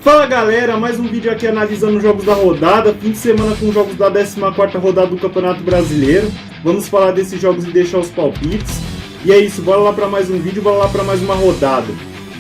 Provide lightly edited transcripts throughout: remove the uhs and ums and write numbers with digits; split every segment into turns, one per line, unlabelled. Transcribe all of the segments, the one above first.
Fala galera, mais um vídeo aqui analisando os jogos da rodada, fim de semana com os jogos da 14ª rodada do Campeonato Brasileiro. Vamos falar desses jogos e deixar os palpites. E é isso, bora lá para mais um vídeo, bora lá para mais uma rodada.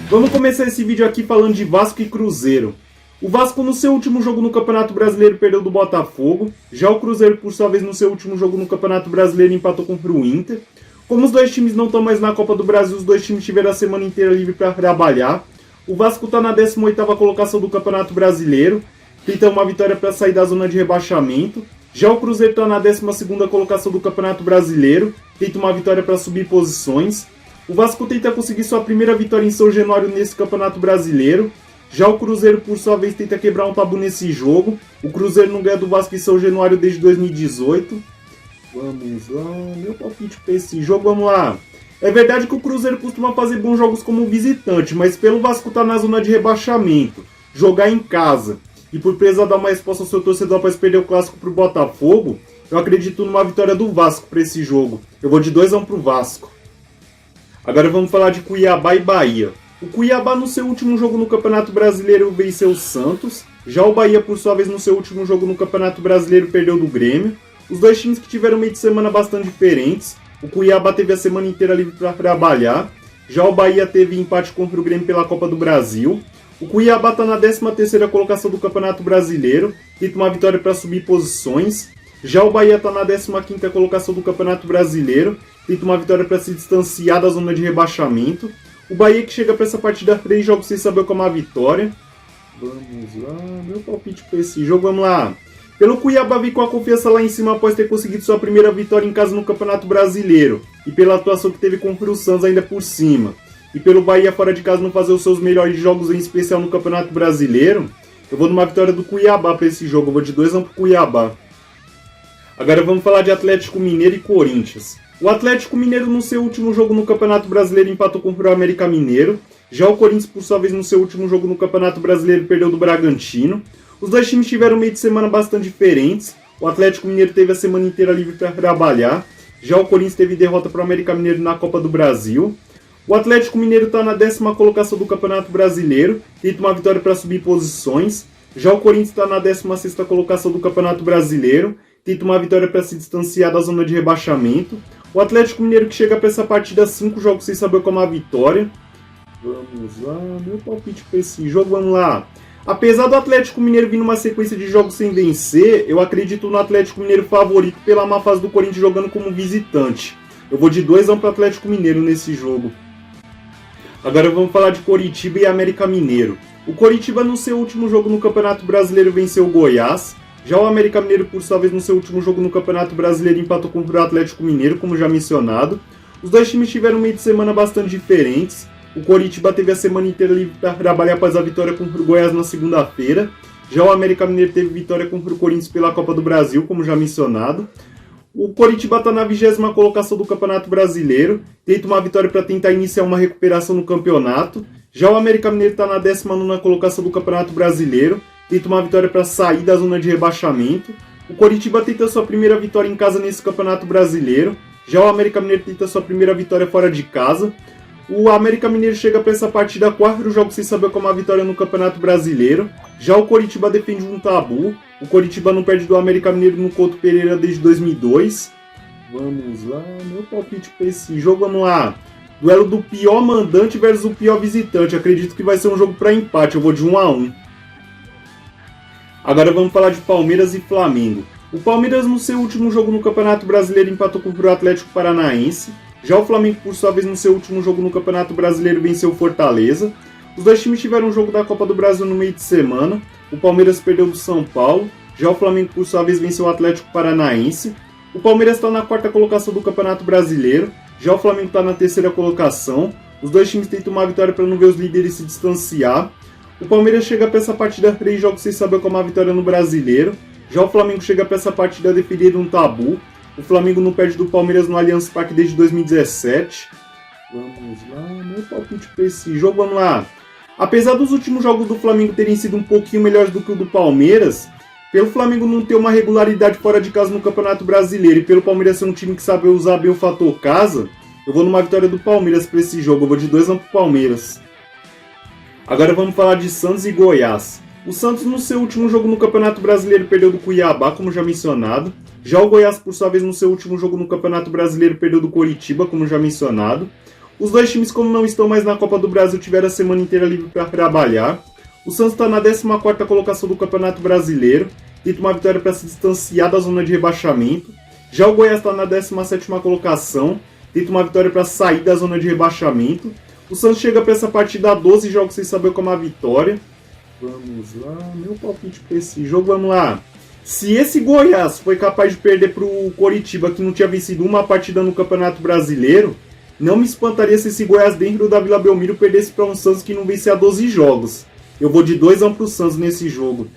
Vamos começar esse vídeo aqui falando de Vasco e Cruzeiro. O Vasco no seu último jogo no Campeonato Brasileiro perdeu do Botafogo. Já o Cruzeiro, por sua vez, no seu último jogo no Campeonato Brasileiro empatou contra o Inter. Como os dois times não estão mais na Copa do Brasil, os dois times tiveram a semana inteira livre para trabalhar. O Vasco está na 18ª colocação do Campeonato Brasileiro, tenta uma vitória para sair da zona de rebaixamento. Já o Cruzeiro está na 12ª colocação do Campeonato Brasileiro, tenta uma vitória para subir posições. O Vasco tenta conseguir sua primeira vitória em São Januário nesse Campeonato Brasileiro. Já o Cruzeiro, por sua vez, tenta quebrar um tabu nesse jogo. O Cruzeiro não ganha do Vasco em São Januário desde 2018. Vamos lá, meu palpite para esse jogo, vamos lá. É verdade que o Cruzeiro costuma fazer bons jogos como visitante, mas pelo Vasco estar na zona de rebaixamento, jogar em casa e por precisar dar uma resposta ao seu torcedor após perder o clássico para o Botafogo, eu acredito numa vitória do Vasco para esse jogo. Eu vou de 2-1 para o Vasco. Agora vamos falar de Cuiabá e Bahia. O Cuiabá no seu último jogo no Campeonato Brasileiro venceu o Santos. Já o Bahia, por sua vez, no seu último jogo no Campeonato Brasileiro perdeu do Grêmio. Os dois times que tiveram meio de semana bastante diferentes. O Cuiabá teve a semana inteira livre para trabalhar. Já o Bahia teve empate contra o Grêmio pela Copa do Brasil. O Cuiabá está na 13ª colocação do Campeonato Brasileiro, tenta uma vitória para subir posições. Já o Bahia está na 15ª colocação do Campeonato Brasileiro, tenta uma vitória para se distanciar da zona de rebaixamento. O Bahia que chega para essa partida 3 jogos sem saber como a vitória. Vamos lá, meu palpite para esse jogo, vamos lá. Pelo Cuiabá vir com a confiança lá em cima após ter conseguido sua primeira vitória em casa no Campeonato Brasileiro. E pela atuação que teve contra o Santos ainda por cima. E pelo Bahia fora de casa não fazer os seus melhores jogos, em especial no Campeonato Brasileiro. Eu vou numa vitória do Cuiabá para esse jogo. Eu vou de 2-1 pro Cuiabá. Agora vamos falar de Atlético Mineiro e Corinthians. O Atlético Mineiro no seu último jogo no Campeonato Brasileiro empatou contra o América Mineiro. Já o Corinthians, por sua vez, no seu último jogo no Campeonato Brasileiro perdeu do Bragantino. Os dois times tiveram meio de semana bastante diferentes. O Atlético Mineiro teve a semana inteira livre para trabalhar. Já o Corinthians teve derrota para o América Mineiro na Copa do Brasil. O Atlético Mineiro está na 10ª colocação do Campeonato Brasileiro, tenta uma vitória para subir posições. Já o Corinthians está na 16ª colocação do Campeonato Brasileiro, tenta uma vitória para se distanciar da zona de rebaixamento. O Atlético Mineiro que chega para essa partida 5 jogos sem saber como a vitória. Vamos lá, meu palpite para esse jogo, vamos lá. Apesar do Atlético Mineiro vir numa sequência de jogos sem vencer, eu acredito no Atlético Mineiro favorito pela má fase do Corinthians jogando como visitante. Eu vou de 2-1 para o Atlético Mineiro nesse jogo. Agora vamos falar de Coritiba e América Mineiro. O Coritiba no seu último jogo no Campeonato Brasileiro venceu o Goiás. Já o América Mineiro, por sua vez, no seu último jogo no Campeonato Brasileiro empatou contra o Atlético Mineiro, como já mencionado. Os dois times tiveram meio de semana bastante diferentes. O Coritiba teve a semana inteira livre para trabalhar após a vitória contra o Goiás na segunda-feira. Já o América Mineiro teve vitória contra o Corinthians pela Copa do Brasil, como já mencionado. O Coritiba está na 20ª colocação do Campeonato Brasileiro, tenta uma vitória para tentar iniciar uma recuperação no campeonato. Já o América Mineiro está na 19ª colocação do Campeonato Brasileiro, tenta uma vitória para sair da zona de rebaixamento. O Coritiba tenta sua primeira vitória em casa nesse Campeonato Brasileiro. Já o América Mineiro tenta sua primeira vitória fora de casa. O América Mineiro chega para essa partida 4 jogos sem saber como a vitória no Campeonato Brasileiro. Já o Coritiba defende um tabu. O Coritiba não perde do América Mineiro no Couto Pereira desde 2002. Vamos lá, meu palpite para esse jogo, vamos lá. Duelo do pior mandante versus o pior visitante. Acredito que vai ser um jogo para empate, eu vou de 1-1. Agora vamos falar de Palmeiras e Flamengo. O Palmeiras no seu último jogo no Campeonato Brasileiro empatou contra o Atlético Paranaense. Já o Flamengo, por sua vez, no seu último jogo no Campeonato Brasileiro venceu o Fortaleza. Os dois times tiveram um jogo da Copa do Brasil no meio de semana. O Palmeiras perdeu do São Paulo. Já o Flamengo, por sua vez, venceu o Atlético Paranaense. O Palmeiras está na 4ª colocação do Campeonato Brasileiro. Já o Flamengo está na 3ª colocação. Os dois times tentam uma vitória para não ver os líderes se distanciar. O Palmeiras chega para essa partida 3 jogos sem saber como a vitória no Brasileiro. Já o Flamengo chega para essa partida defendendo um tabu. O Flamengo não perde do Palmeiras no Allianz Parque desde 2017. Vamos lá, meu palpite para esse jogo, vamos lá. Apesar dos últimos jogos do Flamengo terem sido um pouquinho melhores do que o do Palmeiras, pelo Flamengo não ter uma regularidade fora de casa no Campeonato Brasileiro e pelo Palmeiras ser um time que sabe usar bem o fator casa, eu vou numa vitória do Palmeiras para esse jogo, eu vou de 2-1 pro Palmeiras. Agora vamos falar de Santos e Goiás. O Santos no seu último jogo no Campeonato Brasileiro perdeu do Cuiabá, como já mencionado. Já o Goiás, por sua vez, no seu último jogo no Campeonato Brasileiro perdeu do Coritiba, como já mencionado. Os dois times, como não estão mais na Copa do Brasil, tiveram a semana inteira livre para trabalhar. O Santos está na 14ª colocação do Campeonato Brasileiro, tenta uma vitória para se distanciar da zona de rebaixamento. Já o Goiás está na 17ª colocação, tenta uma vitória para sair da zona de rebaixamento. O Santos chega para essa partida a 12 jogos sem saber como a vitória. Vamos lá, meu palpite para esse jogo, vamos lá. Se esse Goiás foi capaz de perder para o Coritiba, que não tinha vencido uma partida no Campeonato Brasileiro, não me espantaria se esse Goiás dentro da Vila Belmiro perdesse para um Santos que não vencia 12 jogos. Eu vou de 2-1 para o Santos nesse jogo.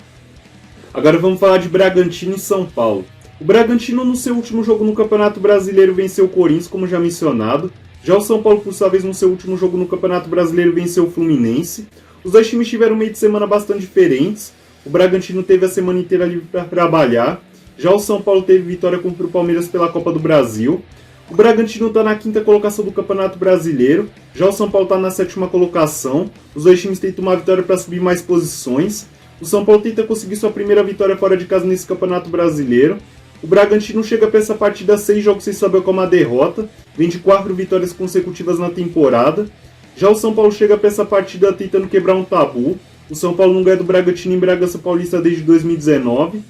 Agora vamos falar de Bragantino e São Paulo. O Bragantino no seu último jogo no Campeonato Brasileiro venceu o Corinthians, como já mencionado. Já o São Paulo, por sua vez, no seu último jogo no Campeonato Brasileiro venceu o Fluminense. Os dois times tiveram meio de semana bastante diferentes. O Bragantino teve a semana inteira livre para trabalhar. Já o São Paulo teve vitória contra o Palmeiras pela Copa do Brasil. O Bragantino está na 5ª colocação do Campeonato Brasileiro. Já o São Paulo está na 7ª colocação. Os dois times tentam uma vitória para subir mais posições. O São Paulo tenta conseguir sua primeira vitória fora de casa nesse Campeonato Brasileiro. O Bragantino chega para essa partida 6 jogos sem saber como a derrota. Vem de 4 vitórias consecutivas na temporada. Já o São Paulo chega para essa partida tentando quebrar um tabu. O São Paulo não ganha do Bragantino em Bragança Paulista desde 2019.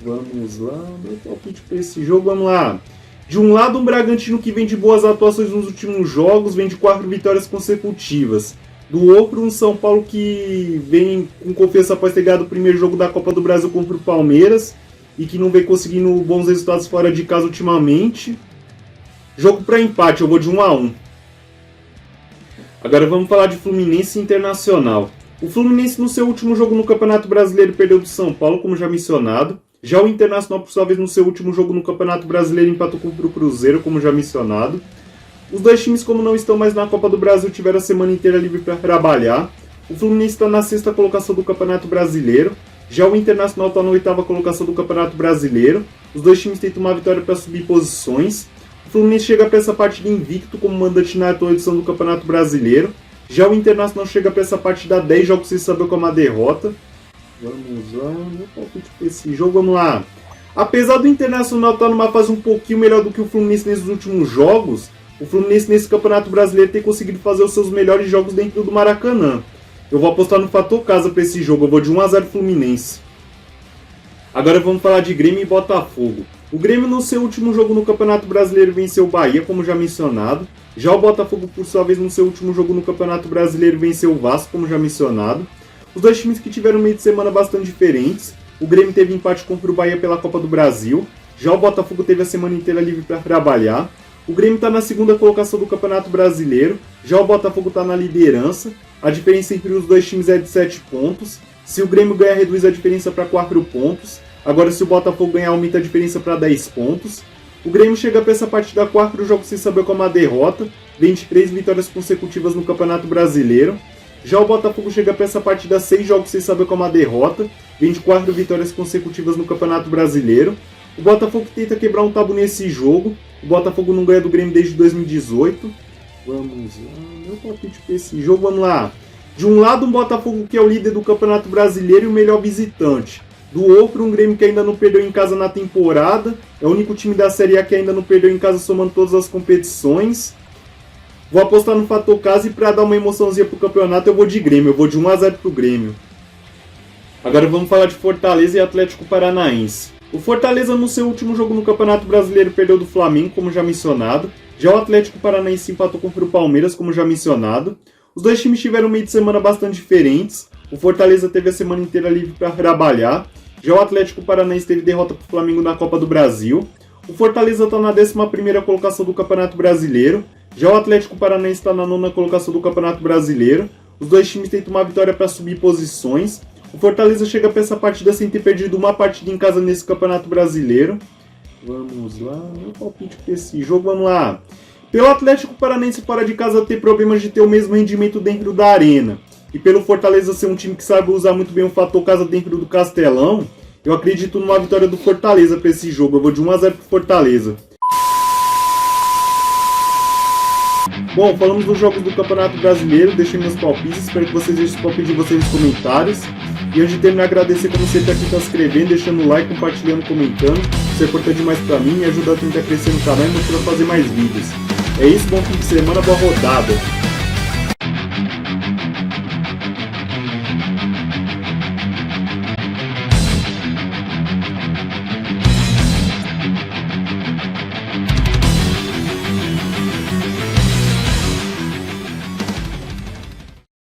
Vamos lá, meu palpite para esse jogo, vamos lá. De um lado, um Bragantino que vem de boas atuações nos últimos jogos, vem de 4 vitórias consecutivas. Do outro, um São Paulo que vem com confiança após ter ganhado o primeiro jogo da Copa do Brasil contra o Palmeiras e que não vem conseguindo bons resultados fora de casa ultimamente. Jogo para empate, eu vou de 1-1. Agora vamos falar de Fluminense e Internacional. O Fluminense no seu último jogo no Campeonato Brasileiro perdeu do São Paulo, como já mencionado. Já o Internacional, por sua vez, no seu último jogo no Campeonato Brasileiro empatou contra o Cruzeiro, como já mencionado. Os dois times, como não estão mais na Copa do Brasil, tiveram a semana inteira livre para trabalhar. O Fluminense está na 6ª colocação do Campeonato Brasileiro. Já o Internacional está na 8ª colocação do Campeonato Brasileiro. Os dois times tentam uma vitória para subir posições. O Fluminense chega para essa partida invicto como mandante na atual edição do Campeonato Brasileiro. Já o Internacional chega para essa partida 10 jogos sem saber como a derrota. Vamos lá, meu palpite para esse jogo, vamos lá. Apesar do Internacional estar numa fase um pouquinho melhor do que o Fluminense nesses últimos jogos, o Fluminense nesse Campeonato Brasileiro tem conseguido fazer os seus melhores jogos dentro do Maracanã. Eu vou apostar no fator casa para esse jogo, eu vou de 1-0 Fluminense. Agora vamos falar de Grêmio e Botafogo. O Grêmio no seu último jogo no Campeonato Brasileiro venceu o Bahia, como já mencionado. Já o Botafogo, por sua vez, no seu último jogo no Campeonato Brasileiro venceu o Vasco, como já mencionado. Os dois times que tiveram meio de semana bastante diferentes. O Grêmio teve empate contra o Bahia pela Copa do Brasil. Já o Botafogo teve a semana inteira livre para trabalhar. O Grêmio está na 2ª colocação do Campeonato Brasileiro. Já o Botafogo está na liderança. A diferença entre os dois times é de 7 pontos. Se o Grêmio ganhar, reduz a diferença para 4 pontos. Agora, se o Botafogo ganhar, aumenta a diferença para 10 pontos. O Grêmio chega para essa partida 4 jogos sem saber como a derrota. Vem de 3 vitórias consecutivas no Campeonato Brasileiro. Já o Botafogo chega para essa partida 6 jogos sem saber como a derrota. Vem de 4 vitórias consecutivas no Campeonato Brasileiro. O Botafogo tenta quebrar um tabu nesse jogo. O Botafogo não ganha do Grêmio desde 2018. Vamos lá, meu palpite para esse jogo, vamos lá. De um lado, um Botafogo que é o líder do Campeonato Brasileiro e o melhor visitante. Do outro, um Grêmio que ainda não perdeu em casa na temporada. É o único time da Série A que ainda não perdeu em casa somando todas as competições. Vou apostar no fator casa e para dar uma emoçãozinha pro campeonato eu vou de Grêmio. Eu vou de 1-0 pro Grêmio. Agora vamos falar de Fortaleza e Atlético Paranaense. O Fortaleza no seu último jogo no Campeonato Brasileiro perdeu do Flamengo, como já mencionado. Já o Atlético Paranaense empatou contra o Palmeiras, como já mencionado. Os dois times tiveram meio de semana bastante diferentes. O Fortaleza teve a semana inteira livre para trabalhar. Já o Atlético Paranaense teve derrota para o Flamengo na Copa do Brasil. O Fortaleza está na 11ª colocação do Campeonato Brasileiro. Já o Atlético Paranaense está na 9ª colocação do Campeonato Brasileiro. Os dois times tentam uma vitória para subir posições. O Fortaleza chega para essa partida sem ter perdido uma partida em casa nesse Campeonato Brasileiro. Vamos lá, meu palpite para esse jogo, vamos lá. Pelo Atlético Paranaense fora de casa ter problemas de ter o mesmo rendimento dentro da arena, e pelo Fortaleza ser um time que sabe usar muito bem o fator casa dentro do Castelão, eu acredito numa vitória do Fortaleza para esse jogo. Eu vou de 1-0 pro Fortaleza. Bom, falamos dos jogos do Campeonato Brasileiro, deixei meus palpites, espero que vocês deixem os palpites de vocês nos comentários. E antes de terminar, agradecer como sempre a quem está se inscrevendo, deixando o like, compartilhando, comentando. Isso é importante demais pra mim, me ajuda a tentar crescer no canal e motiva a fazer mais vídeos. É isso, bom fim de semana, boa rodada!